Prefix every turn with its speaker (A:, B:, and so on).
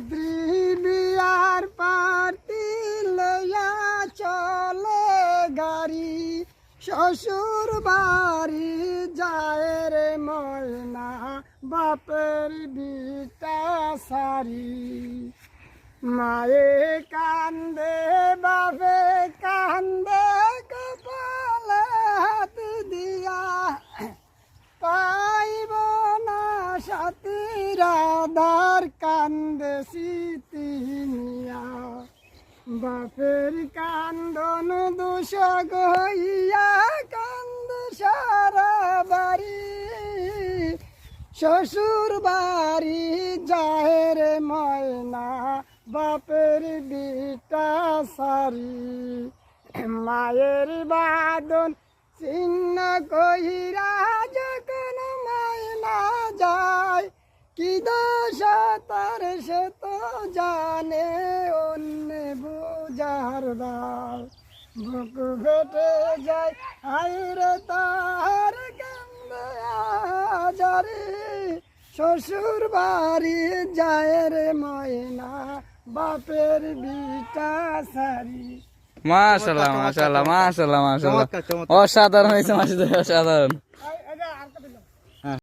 A: পাত্রী বিয়ার পার্টি লইয়া চলে গাড়ি, শ্বশুর বাড়ি যায় রে ময়না বাপের বিটা সারি। মায়ে কান্দে বাপে কান্দে কপালে হাত দিয়া, পাইব না সাথীর আধার কান্দে সিতিনিয়া। বাপের কান্দন দোষ গইয়া কান্দ সারা বাড়ি, শ্বশুর বাড়ি যায় রে ময়না বাপের বিটা সারি। মায়ের বাদন চিহ্ন কইরা যখন ময়না যায়, কি দোষ তার সে তো জানে অন্য বুঝার দায়। বুক ফেটে যায় আইরে তার কান্দে আজারে, শ্বশুর বাড়ি যায় রে ময়না বাপের বিটা সারি।
B: মাশাআল্লাহ মাশাআল্লাহ মাশাআল্লাহ মাশাআল্লাহ, অসাধারণ হয়েছে মাশাআল্লাহ, অসাধারণ।